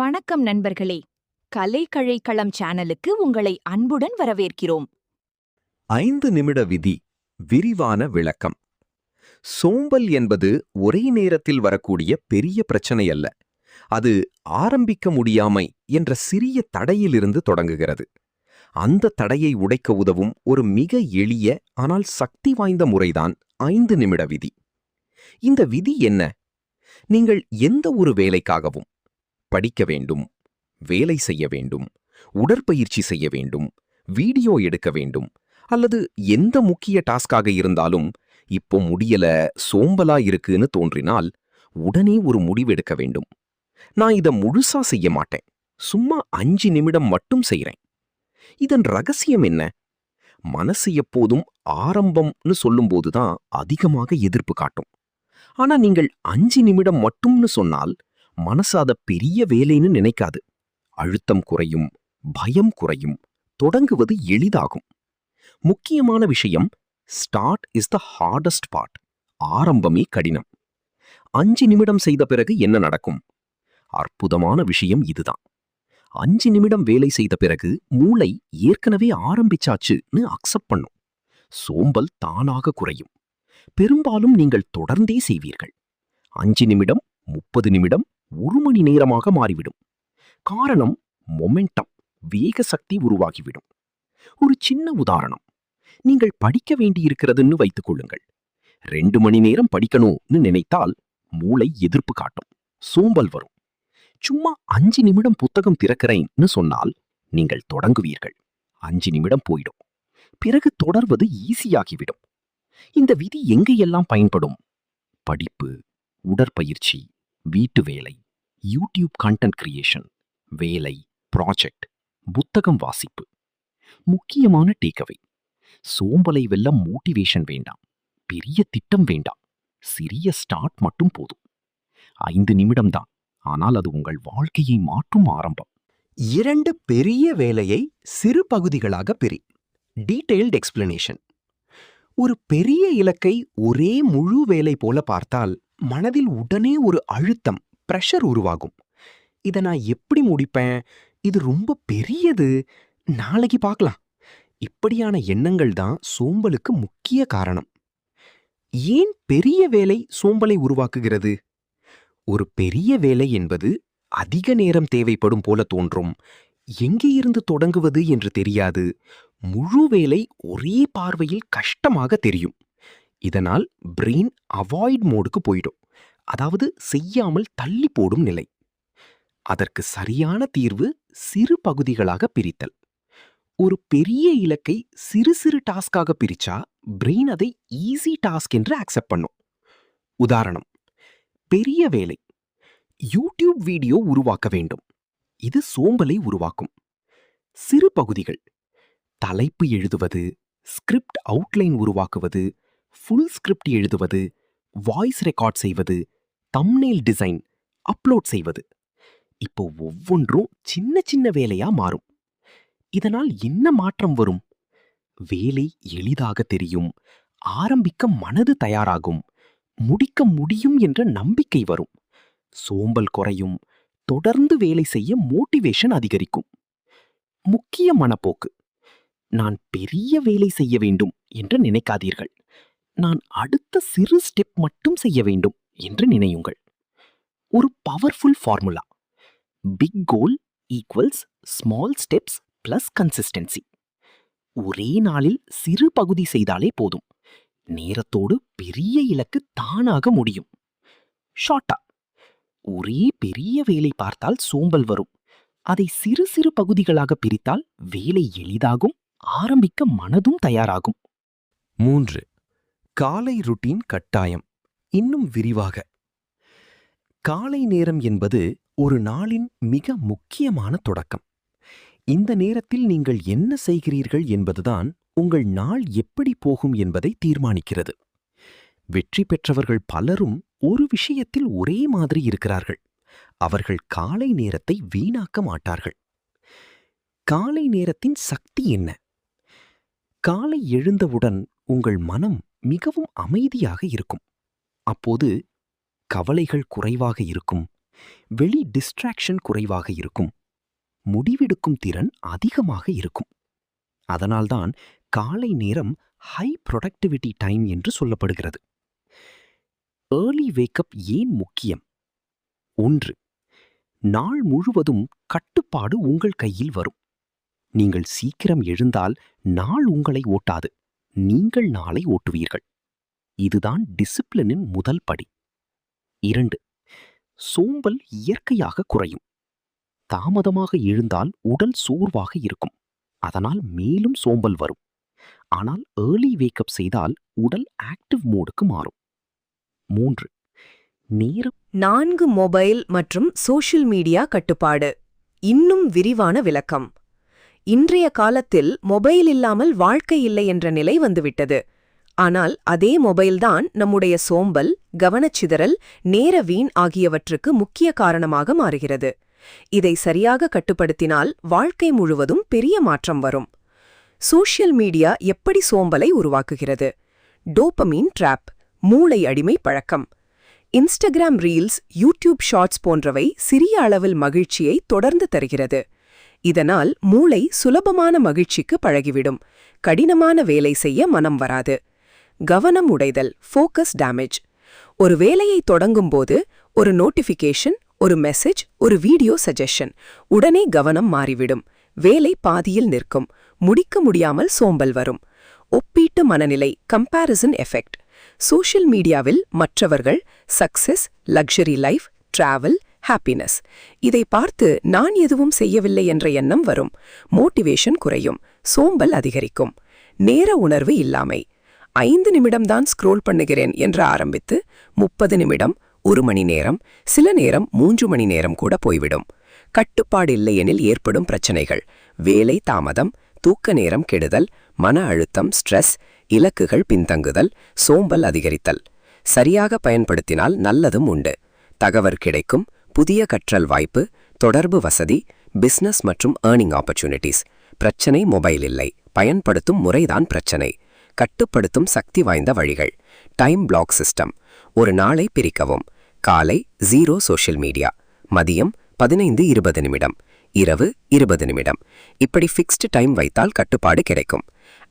வணக்கம் நண்பர்களே. கலைக்கழைக்களம் சேனலுக்கு உங்களை அன்புடன் வரவேற்கிறோம். 5 நிமிட விதி. விரிவான விளக்கம். சோம்பல் என்பது ஒரே நேரத்தில் வரக்கூடிய பெரிய பிரச்சனை அல்ல. அது ஆரம்பிக்க முடியாமை என்ற சிறிய தடையிலிருந்து தொடங்குகிறது. அந்த தடையை உடைக்க உதவும் ஒரு மிக எளிய ஆனால் சக்தி வாய்ந்த முறைதான் 5 நிமிட விதி. இந்த விதி என்ன? நீங்கள் எந்த ஒரு வேலைக்காகவும் படிக்க வேண்டும், வேலை செய்ய வேண்டும், உடற்பயிற்சி செய்ய வேண்டும், வீடியோ எடுக்க வேண்டும், அல்லது எந்த முக்கிய டாஸ்காக இருந்தாலும் இப்போ முடியல, சோம்பலா இருக்குன்னு தோன்றினால் உடனே ஒரு முடிவெடுக்க வேண்டும். நான் இதை முழுசா செய்ய மாட்டேன், சும்மா 5 நிமிடம் மட்டும் செய்றேன். இதன் ரகசியம் என்ன? மனசு எப்போதும் ஆரம்பம்னு சொல்லும்போதுதான் அதிகமாக எதிர்ப்பு காட்டும். ஆனா நீங்கள் 5 நிமிடம் மட்டும்னு சொன்னால் மனசு அத பெரிய வேலைன்னு நினைக்காது. அழுத்தம் குறையும், பயம் குறையும், தொடங்குவது எளிதாகும். முக்கியமான விஷயம், start is the hardest part. ஆரம்பமே கடினம். 5 நிமிடம் செய்த பிறகு என்ன நடக்கும்? அற்புதமான விஷயம் இதுதான். 5 நிமிடம் வேலை செய்த பிறகு மூளை ஏற்கனவே ஆரம்பிச்சாச்சுன்னு அக்செப்ட் பண்ணும். சோம்பல் தானாக குறையும். பெரும்பாலும் நீங்கள் தொடர்ந்தே செய்வீர்கள். 5 நிமிடம் 30 நிமிடம் 1 மணி நேரமாக மாறிவிடும். காரணம் மொமெண்டம், வேக சக்தி உருவாகிவிடும். ஒரு சின்ன உதாரணம். நீங்கள் படிக்க வேண்டியிருக்கிறதுன்னு வைத்துக் கொள்ளுங்கள். 2 மணி நேரம் படிக்கணும்னு நினைத்தால் மூளை எதிர்ப்பு காட்டும், சோம்பல் வரும். சும்மா 5 நிமிடம் புத்தகம் திறக்கிறேன்னு சொன்னால் நீங்கள் தொடங்குவீர்கள். 5 நிமிடம் போயிடும். பிறகு தொடர்வது ஈஸியாகிவிடும். இந்த விதி எங்கெல்லாம் பயன்படும்? படிப்பு, உடற்பயிற்சி, வீட்டு வேலை, யூடியூப் கண்டென்ட் கிரியேஷன், வேலை, ப்ராஜெக்ட், புத்தகம் வாசிப்பு. முக்கியமான டேக்அவே: சோம்பலை வெல்ல மோட்டிவேஷன் வேண்டாம், பெரிய திட்டம் வேண்டாம், சிறிய ஸ்டார்ட் மட்டும் போதும். 5 நிமிடம் தான், ஆனால் அது உங்கள் வாழ்க்கையை மாற்றும் ஆரம்பம். 2 பெரிய வேலையை சிறு பகுதிகளாக பிரி. Detailed explanation. ஒரு பெரிய இலக்கை ஒரே முழு வேலை போல பார்த்தால் மனதில் உடனே ஒரு அழுத்தம், பிரஷர் உருவாகும். இதை நான் எப்படி முடிப்பேன்? இது ரொம்ப பெரியது, நாளைக்கு பார்க்கலாம். இப்படியான எண்ணங்கள் தான் சோம்பலுக்கு முக்கிய காரணம். ஏன் பெரிய வேலை சோம்பலை உருவாக்குகிறது? ஒரு பெரிய வேலை என்பது அதிக நேரம் தேவைப்படும் போல தோன்றும். எங்கே இருந்து தொடங்குவது என்று தெரியாது. முழு வேலை ஒரே பார்வையில் கஷ்டமாக தெரியும். இதனால் பிரெயின் அவாய்ட் மோடுக்கு போயிடும், அதாவது செய்யாமல் தள்ளி போடும் நிலை. அதற்கு சரியான தீர்வு சிறு பகுதிகளாக பிரித்தல். ஒரு பெரிய இலக்கை சிறு சிறு டாஸ்காக பிரிச்சா பிரெயின் அதை ஈஸி டாஸ்க் என்று அக்செப்ட் பண்ணும். உதாரணம்: பெரிய வேலை, யூடியூப் வீடியோ உருவாக்க வேண்டும். இது சோம்பலை உருவாக்கும். சிறு பகுதிகள்: தலைப்பு எழுதுவது, ஸ்கிரிப்ட் அவுட்லைன் உருவாக்குவது, ஃபுல் ஸ்கிரிப்ட் எழுதுவது, வாய்ஸ் ரெக்கார்ட் செய்வது, தம்ப்நெயில் டிசைன், அப்லோட் செய்வது. இப்போ ஒவ்வொன்றும் சின்ன சின்ன வேலையா மாறும். இதனால் என்ன மாற்றம் வரும்? வேலை எளிதாக தெரியும், ஆரம்பிக்க மனது தயாராகும், முடிக்க முடியும் என்ற நம்பிக்கை வரும். சோம்பல் குறையும், தொடர்ந்து வேலை செய்ய மோட்டிவேஷன் அதிகரிக்கும். முக்கிய மனப்போக்கு: நான் பெரிய வேலை செய்ய வேண்டும் என்று நினைக்காதீர்கள். நான் அடுத்த சிறு ஸ்டெப் மட்டும் செய்ய வேண்டும் என்று நினையுங்கள். ஒரு powerful formula: big goal equals small steps plus consistency. ஒரே நாளில் சிறு பகுதி செய்தாலே போதும். நேரத்தோடு பெரிய இலக்கு தானாக முடியும். ஷார்ட்டா: ஒரே பெரிய வேலை பார்த்தால் சோம்பல் வரும். அதை சிறு சிறு பகுதிகளாக பிரித்தால் வேலை எளிதாகும், ஆரம்பிக்க மனதும் தயாராகும். 3. காலை ருட்டீன் கட்டாயம். இன்னும் விரிவாக, காலை நேரம் என்பது ஒரு நாளின் மிக முக்கியமான தொடக்கம். இந்த நேரத்தில் நீங்கள் என்ன செய்கிறீர்கள் என்பதுதான் உங்கள் நாள் எப்படி போகும் என்பதை தீர்மானிக்கிறது. வெற்றி பெற்றவர்கள் பலரும் ஒரு விஷயத்தில் ஒரே மாதிரி இருக்கிறார்கள்: அவர்கள் காலை நேரத்தை வீணாக்க மாட்டார்கள். காலை நேரத்தின் சக்தி என்ன? காலை எழுந்தவுடன் உங்கள் மனம் மிகவும் அமைதியாக இருக்கும். அப்போது கவலைகள் குறைவாக இருக்கும், வெளி டிஸ்ட்ராக்ஷன் குறைவாக இருக்கும். முடிவெடுக்கும் திறன் அதிகமாக இருக்கும். அதனால்தான் காலை நேரம் ஹை ப்ரொடக்டிவிட்டி டைம் என்று சொல்லப்படுகிறது. ஏர்லி வேக்கப் ஏன் முக்கியம்? 1. நாள் முழுவதும் கட்டுப்பாடு உங்கள் கையில் வரும். நீங்கள் சீக்கிரம் எழுந்தால் நாள் உங்களை ஓட்டாது, நீங்கள் நாளை ஓட்டுவீர்கள். இதுதான் டிசிப்ளினின் முதல் படி. 2. சோம்பல் இயற்கையாக குறையும். தாமதமாக எழுந்தால் உடல் சோர்வாக இருக்கும், அதனால் மேலும் சோம்பல் வரும். ஆனால் ஏர்லி வேக்கப் செய்தால் உடல் ஆக்டிவ் மோடுக்கு மாறும். 3. நேரம். 4. மொபைல் மற்றும் சோஷியல் மீடியா கட்டுப்பாடு. இன்னும் விரிவான விளக்கம். இன்றைய காலத்தில் மொபைல் இல்லாமல் வாழ்க்கை இல்லை என்ற நிலை வந்துவிட்டது. ஆனால் அதே மொபைல்தான் நம்முடைய சோம்பல், கவனச்சிதறல், நேர வீண் ஆகியவற்றுக்கு முக்கிய காரணமாக மாறுகிறது. இதை சரியாக கட்டுப்படுத்தினால் வாழ்க்கை முழுவதும் பெரிய மாற்றம் வரும். சோஷியல் மீடியா எப்படி சோம்பலை உருவாக்குகிறது? டோபமீன் ட்ராப், மூளை அடிமை பழக்கம். இன்ஸ்டாகிராம் ரீல்ஸ், யூடியூப் ஷார்ட்ஸ் போன்றவை சிறிய அளவில் மகிழ்ச்சியை தொடர்ந்து தருகிறது. இதனால் மூளை சுலபமான மகிழ்ச்சிக்கு பழகிவிடும். கடினமான வேலை செய்ய மனம் வராது. கவனம் உடைதல், ஃபோக்கஸ் டேமேஜ். ஒரு வேலையை தொடங்கும்போது ஒரு நோட்டிஃபிகேஷன், ஒரு மெசேஜ், ஒரு வீடியோ சஜஷன், உடனே கவனம் மாறிவிடும். வேலை பாதியில் நிற்கும். முடிக்க முடியாமல் சோம்பல் வரும். ஒப்பீட்டு மனநிலை, கம்பேரிசன் எஃபெக்ட். சோஷியல் மீடியாவில் மற்றவர்கள் success, luxury life, travel, happiness இதை பார்த்து நான் எதுவும் செய்யவில்லை என்ற எண்ணம் வரும். மோட்டிவேஷன் குறையும். சோம்பல் அதிகரிக்கும். நேர உணர்வு இல்லாமை. 5 நிமிடம்தான் ஸ்க்ரோல் பண்ணுகிறேன் என்று ஆரம்பித்து 30 நிமிடம், 1 மணி நேரம், சில நேரம் 3 மணி நேரம் கூட போய்விடும். கட்டுப்பாடு இல்லையெனில் ஏற்படும் பிரச்சனைகள்: வேலை தாமதம், தூக்க நேரம் கெடுதல், மன அழுத்தம், ஸ்ட்ரெஸ், இலக்குகள் பின்தங்குதல், சோம்பல் அதிகரித்தல். சரியாக பயன்படுத்தினால் நல்லதும் உண்டு. தகவல் கிடைக்கும், புதிய கற்றல் வாய்ப்பு, தொடர்பு வசதி, பிசினஸ் மற்றும் ஏர்னிங் ஆப்பர்ச்சுனிட்டிஸ். பிரச்சனை மொபைல் இல்லை, பயன்படுத்தும் முறைதான் பிரச்சனை. கட்டுப்படுத்தும் சக்தி வாய்ந்த வழிகள்: டைம் பிளாக் சிஸ்டம். ஒரு நாளை பிரிக்கவும். காலை 0 சோஷியல் மீடியா, மதியம் 15-20 நிமிடம், இரவு 20 நிமிடம். இப்படி ஃபிக்ஸ்டு டைம் வைத்தால் கட்டுப்பாடு கிடைக்கும்.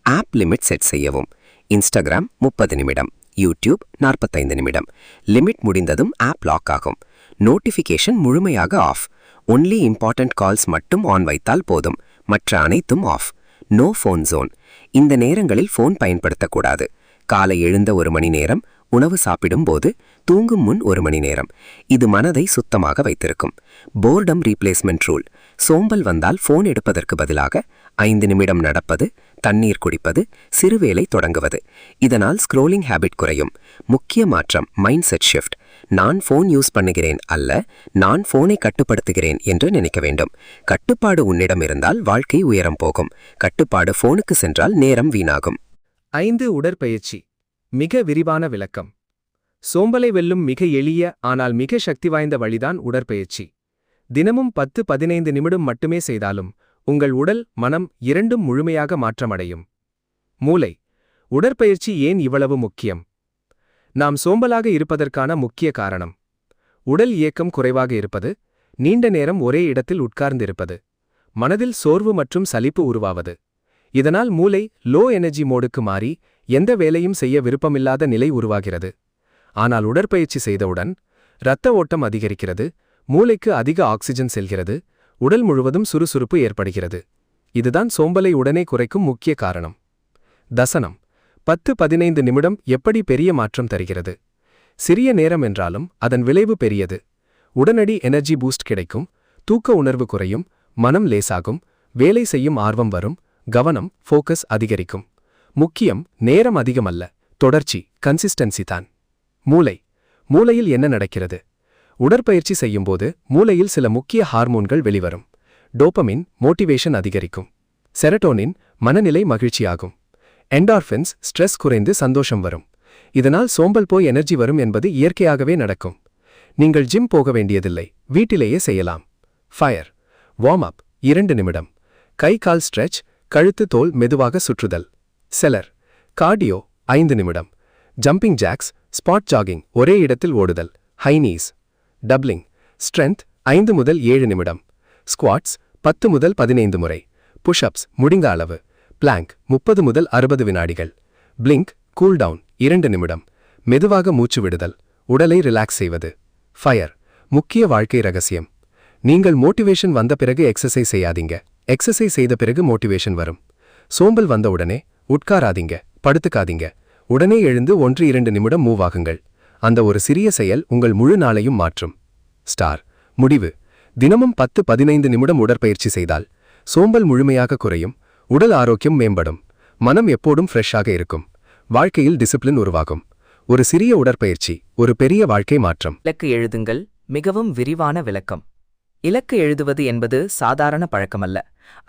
ஆப் லிமிட் செட் செய்யவும். இன்ஸ்டாகிராம் 30 நிமிடம், யூடியூப் 45 நிமிடம். லிமிட் முடிந்ததும் ஆப் லாக் ஆகும். நோட்டிஃபிகேஷன் முழுமையாக ஆஃப். ஒன்லி இம்பார்ட்டன்ட் கால்ஸ் மட்டும் ஆன் வைத்தால் போதும், மற்ற அனைத்தும் ஆஃப். No phone zone. இந்த நேரங்களில் ஃபோன் பயன்படுத்தக்கூடாது. காலை எழுந்த 1 மணி நேரம், உணவு சாப்பிடும் போது, தூங்கும் முன் 1 மணி நேரம். இது மனதை சுத்தமாக வைத்திருக்கும். Boredom replacement rule. சோம்பல் வந்தால் ஃபோன் எடுப்பதற்கு பதிலாக 5 நிமிடம் நடப்பது, தண்ணீர் குடிப்பது, சிறுவேளை தொடங்குவது. இதனால் ஸ்க்ரோலிங் ஹேபிட் குறையும். முக்கிய மாற்றம்: மைண்ட் செட் ஷிஃப்ட். நான் ஃபோன் யூஸ் பண்ணுகிறேன் அல்ல, நான் ஃபோனை கட்டுப்படுத்துகிறேன் என்று நினைக்க வேண்டும். கட்டுப்பாடு உன்னிடம் இருந்தால் வாழ்க்கை உயரம் போகும். கட்டுப்பாடு ஃபோனுக்கு சென்றால் நேரம் வீணாகும். 5. உடற்பயிற்சி. மிக விரிவான விளக்கம். சோம்பலை வெல்லும் மிக எளிய ஆனால் மிக சக்தி வாய்ந்த வழிதான் உடற்பயிற்சி. தினமும் 10-15 நிமிடம் மட்டுமே செய்தாலும் உங்கள் உடல், மனம் இரண்டும் முழுமையாக மாற்றமடையும். மூளை. உடற்பயிற்சி ஏன் இவ்வளவு முக்கியம்? நாம் சோம்பலாக இருப்பதற்கான முக்கிய காரணம்: உடல் இயக்கம் குறைவாக இருப்பது, நீண்ட நேரம் ஒரே இடத்தில் உட்கார்ந்திருப்பது, மனதில் சோர்வு மற்றும் சலிப்பு உருவாவது. இதனால் மூளை லோ எனர்ஜி மோடுக்கு மாறி எந்த வேலையும் செய்ய விருப்பமில்லாத நிலை உருவாகிறது. ஆனால் உடற்பயிற்சி செய்தவுடன் இரத்த ஓட்டம் அதிகரிக்கிறது, மூளைக்கு அதிக ஆக்சிஜன் செல்கிறது, உடல் முழுவதும் சுறுசுறுப்பு ஏற்படுகிறது. இதுதான் சோம்பலை உடனே குறைக்கும் முக்கிய காரணம். தசனம். 10-15 நிமிடம் எப்படி பெரிய மாற்றம் தருகிறது? சிறிய நேரம் என்றாலும் அதன் விளைவு பெரியது. உடனடி எனர்ஜி பூஸ்ட் கிடைக்கும், தூக்க உணர்வு குறையும், மனம் லேசாகும், வேலை செய்யும் ஆர்வம் வரும், கவனம், ஃபோக்கஸ் அதிகரிக்கும். முக்கியம் நேரம் அதிகமல்ல, தொடர்ச்சி, கன்சிஸ்டன்சி தான். மூளை. மூளையில் என்ன நடக்கிறது? உடற்பயிற்சி செய்யும்போது மூளையில் சில முக்கிய ஹார்மோன்கள் வெளிவரும். டோபமின் மோட்டிவேஷன் அதிகரிக்கும், செரட்டோனின் மனநிலை மகிழ்ச்சியாகும், என்டார்ஃபின்ஸ் ஸ்ட்ரெஸ் குறைந்து சந்தோஷம் வரும். இதனால் சோம்பல் போய் எனர்ஜி வரும் என்பது இயற்கையாகவே நடக்கும். நீங்கள் ஜிம் போக வேண்டியதில்லை, வீட்டிலேயே செய்யலாம். ஃபயர். வார்ம் அப் 2 நிமிடம். கை கால் ஸ்ட்ரெச், கழுத்து தோல் மெதுவாக சுற்றுதல். செலர். கார்டியோ 5 நிமிடம். ஜம்பிங் ஜாக்ஸ், ஸ்பாட் ஜாகிங் ஒரே இடத்தில் ஓடுதல். High knees. டப்ளிங். ஸ்ட்ரென்த் 5 முதல் 7 நிமிடம். ஸ்குவாட்ஸ் 10 முதல் 15 முறை. புஷ்அப்ஸ் முடிந்த அளவு. பிளாங்க் 30 முதல் 60 வினாடிகள். பிளிங்க் கூல் டவுன் 2 நிமிடம். மெதுவாக மூச்சு விடுதல், உடலை ரிலாக்ஸ் செய்வது. ஃபயர் முக்கிய வாழ்க்கை ரகசியம். நீங்கள் மோட்டிவேஷன் வந்த பிறகு எக்ஸசைஸ் செய்யாதீங்க. எக்ஸசைஸ் செய்த பிறகு மோட்டிவேஷன் வரும். சோம்பல் வந்த உடனே உட்காராதீங்க, படுத்துக்காதீங்க. உடனே எழுந்து 1-2 நிமிடம் மூவ் ஆகுங்கள். அந்த ஒரு சிறிய செயல் உங்கள் முழு நாளையும் மாற்றும். ஸ்டார் முடிவு. தினமும் 10-15 நிமிடம் உடற்பயிற்சி செய்தால் சோம்பல் முழுமையாக குறையும், உடல் ஆரோக்கியம் மேம்படும், மனம் எப்போதும் ஃப்ரெஷ்ஷாக இருக்கும், வாழ்க்கையில் டிசிப்ளின் உருவாகும். ஒரு சிறிய உடற்பயிற்சி ஒரு பெரிய வாழ்க்கை மாற்றம். இலக்கு எழுதுங்கள். மிகவும் விரிவான விளக்கம். இலக்கு எழுதுவது என்பது சாதாரண பழக்கமல்ல.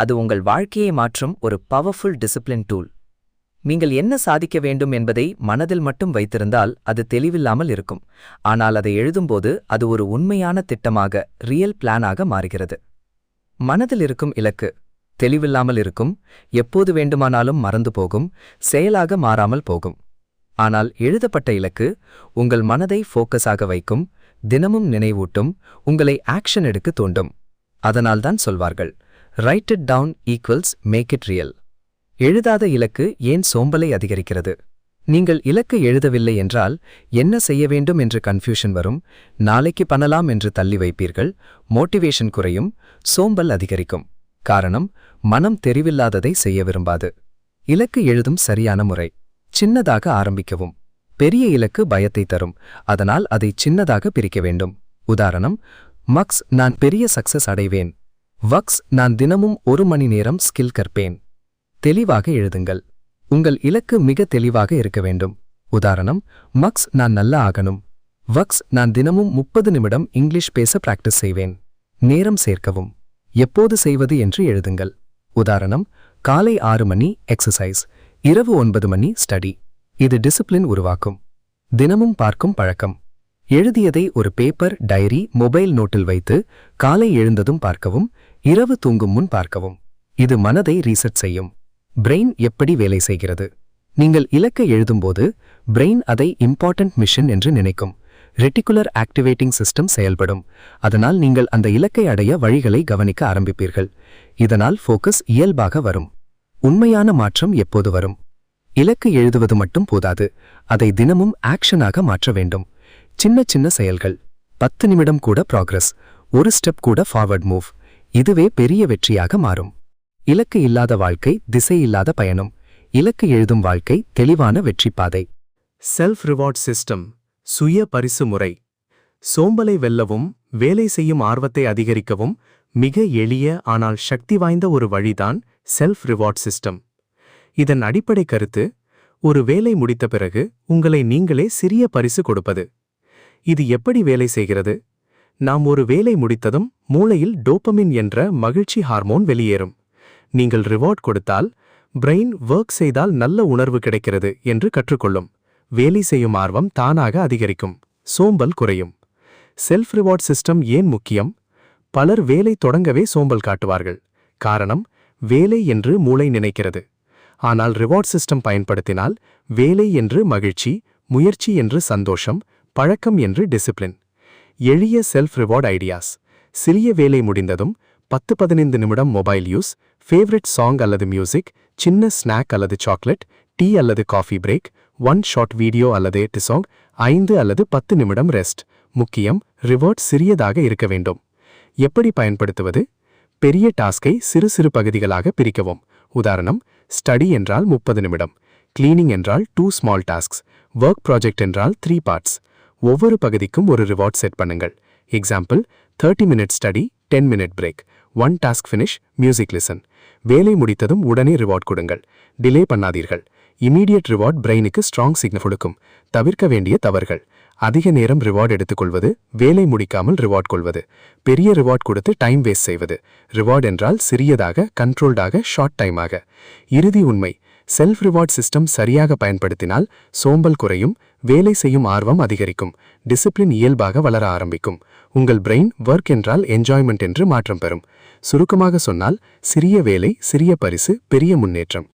அது உங்கள் வாழ்க்கையை மாற்றும் ஒரு பவர்ஃபுல் டிசிப்ளின் டூல். நீங்கள் என்ன சாதிக்க வேண்டும் என்பதை மனதில் மட்டும் வைத்திருந்தால் அது தெளிவில்லாமல் இருக்கும். ஆனால் அதை எழுதும்போது அது ஒரு உண்மையான திட்டமாக, ரியல் பிளானாக மாறுகிறது. மனதில் இருக்கும் இலக்கு தெளிவில்லாமல் இருக்கும், எப்போது வேண்டுமானாலும் மறந்து போகும், செயலாக மாறாமல் போகும். ஆனால் எழுதப்பட்ட இலக்கு உங்கள் மனதை ஃபோக்கஸாக வைக்கும், தினமும் நினைவூட்டும், உங்களை ஆக்ஷன் எடுக்க தூண்டும். அதனால்தான் சொல்வார்கள், write it down equals make it real. எழுதாத இலக்கு ஏன் சோம்பலை அதிகரிக்கிறது? நீங்கள் இலக்கு எழுதவில்லை என்றால் என்ன செய்ய வேண்டும் என்று கன்ஃபியூஷன் வரும், நாளைக்கு பண்ணலாம் என்று தள்ளி வைப்பீர்கள், மோட்டிவேஷன் குறையும், சோம்பல் அதிகரிக்கும். காரணம், மனம் தெரிவில்லாததை செய்ய விரும்பாது. இலக்கு எழுதும் சரியான முறை. சின்னதாக ஆரம்பிக்கவும். பெரிய இலக்கு பயத்தை தரும், அதனால் அதை சின்னதாக பிரிக்க வேண்டும். உதாரணம், மக்ஸ் நான் பெரிய சக்சஸ் அடைவேன். வக்ஸ் நான் தினமும் 1 மணி நேரம் ஸ்கில் கற்பேன். தெளிவாக எழுதுங்கள். உங்கள் இலக்கு மிக தெளிவாக இருக்க வேண்டும். உதாரணம், மக்ஸ் நான் நல்லா ஆகணும். வக்ஸ் நான் தினமும் 30 நிமிடம் இங்கிலீஷ் பேச பிராக்டிஸ் செய்வேன். நேரம் சேர்க்கவும். எப்போது செய்வது என்று எழுதுங்கள். உதாரணம், காலை 6 மணி எக்ஸசைஸ், இரவு 9 மணி ஸ்டடி. இது டிசிப்ளின் உருவாக்கும். தினமும் பார்க்கும் பழக்கம். எழுதியதை ஒரு பேப்பர், டைரி, மொபைல் நோட்டில் வைத்து காலை எழுந்ததும் பார்க்கவும், இரவு தூங்கும் முன் பார்க்கவும். இது மனதை ரீசெட் செய்யும். பிரெயின் எப்படி வேலை செய்கிறது? நீங்கள் இலக்கை எழுதும்போது பிரெயின் அதை இம்பார்ட்டன்ட் மிஷன் என்று நினைக்கும். ரெட்டிகுலர் ஆக்டிவேட்டிங் சிஸ்டம் செயல்படும். அதனால் நீங்கள் அந்த இலக்கை அடைய வழிகளை கவனிக்க ஆரம்பிப்பீர்கள். இதனால் ஃபோக்கஸ் இயல்பாக வரும். உண்மையான மாற்றம் எப்போது வரும்? இலக்கு எழுதுவது மட்டும் போதாது, அதை தினமும் ஆக்ஷனாக மாற்ற வேண்டும். சின்ன சின்ன செயல்கள், 10 நிமிடம் கூட ப்ராக்ரஸ், ஒரு ஸ்டெப் கூட ஃபார்வர்ட் மூவ், இதுவே பெரிய வெற்றியாக மாறும். இலக்கு இல்லாத வாழ்க்கை திசை இல்லாத பயணம். இலக்கு எழுதும் வாழ்க்கை தெளிவான வெற்றி பாதை. செல்ஃப் ரிவார்ட் சிஸ்டம், சுய பரிசு முறை. சோம்பலை வெல்லவும் வேலை செய்யும் ஆர்வத்தை அதிகரிக்கவும் மிக எளிய ஆனால் சக்தி வாய்ந்த ஒரு வழிதான் செல்ஃப் ரிவார்ட் சிஸ்டம். இதன் அடிப்படை கருத்து, ஒரு வேலை முடித்த பிறகு உங்களை நீங்களே சிறிய பரிசு கொடுப்பது. இது எப்படி வேலை செய்கிறது? நாம் ஒரு வேலை முடித்ததும் மூளையில் டோபமின் என்ற மகிழ்ச்சி ஹார்மோன் வெளியேறும். நீங்கள் ரிவார்ட் கொடுத்தால் பிரெயின் ஒர்க் செய்தால் நல்ல உணர்வு கிடைக்கிறது என்று கற்றுக்கொள்ளும். வேலை செய்யும் ஆர்வம் தானாக அதிகரிக்கும், சோம்பல் குறையும். செல்ஃப் ரிவார்ட் சிஸ்டம் ஏன் முக்கியம்? பலர் வேலை தொடங்கவே சோம்பல் காட்டுவார்கள். காரணம், வேலை என்று மூளை நினைக்கிறது. ஆனால் ரிவார்ட் சிஸ்டம் பயன்படுத்தினால் வேலை என்று மகிழ்ச்சி, முயற்சி என்று சந்தோஷம், பழக்கம் என்று டிசிப்ளின். எளிய செல்ஃப் ரிவார்ட் ஐடியாஸ். சிறிய வேலை முடிந்ததும் 10-15 நிமிடம் மொபைல் யூஸ், ஃபேவரட் சாங் அல்லது மியூசிக், சின்ன ஸ்நாக் அல்லது சாக்லேட், டீ அல்லது காஃபி பிரேக், 1 ஷார்ட் வீடியோ அல்லது 8 சாங், 5 அல்லது 10 நிமிடம் ரெஸ்ட். முக்கியம், ரிவார்ட் சிறியதாக இருக்க வேண்டும். எப்படி பயன்படுத்துவது? பெரிய டாஸ்கை சிறு சிறு பகுதிகளாக பிரிக்கவும். உதாரணம், ஸ்டடி என்றால் 30 நிமிடம், கிளீனிங் என்றால் 2 ஸ்மால் டாஸ்க்ஸ், ஒர்க் ப்ராஜெக்ட் என்றால் 3 பார்ட்ஸ். ஒவ்வொரு பகுதிக்கும் ஒரு ரிவார்ட் செட் பண்ணுங்கள். Example, 30 minute study, 10 minute break, 1 task finish, music listen. வேலை முடித்ததும் உடனே ரிவார்ட் கொடுங்கள். டிலே பண்ணாதீர்கள். இமீடியட் ரிவார்ட் பிரெயினுக்கு ஸ்ட்ராங் சிக்னல் கொடுக்கும். தவிர்க்க வேண்டிய தவறுகள்: அதிக நேரம் ரிவார்ட் எடுத்துக்கொள்வது, வேலை முடிக்காமல் ரிவார்ட் கொள்வது, பெரிய ரிவார்ட் கொடுத்து டைம் வேஸ்ட் செய்வது. ரிவார்ட் என்றால் சிறியதாக, கண்ட்ரோல்டாக, ஷார்ட் டைமாக. இறுதி உண்மை, செல்ஃப் ரிவார்ட் சிஸ்டம் சரியாக பயன்படுத்தினால் சோம்பல் குறையும், வேலை செய்யும் ஆர்வம் அதிகரிக்கும், டிசிப்ளின் இயல்பாக வளர ஆரம்பிக்கும். உங்கள் பிரெயின் ஒர்க் என்றால் என்ஜாய்மெண்ட் என்று மாற்றம் பெறும். சுருக்கமாக சொன்னால், சிறிய வேலை, சிறிய பரிசு, பெரிய முன்னேற்றம்.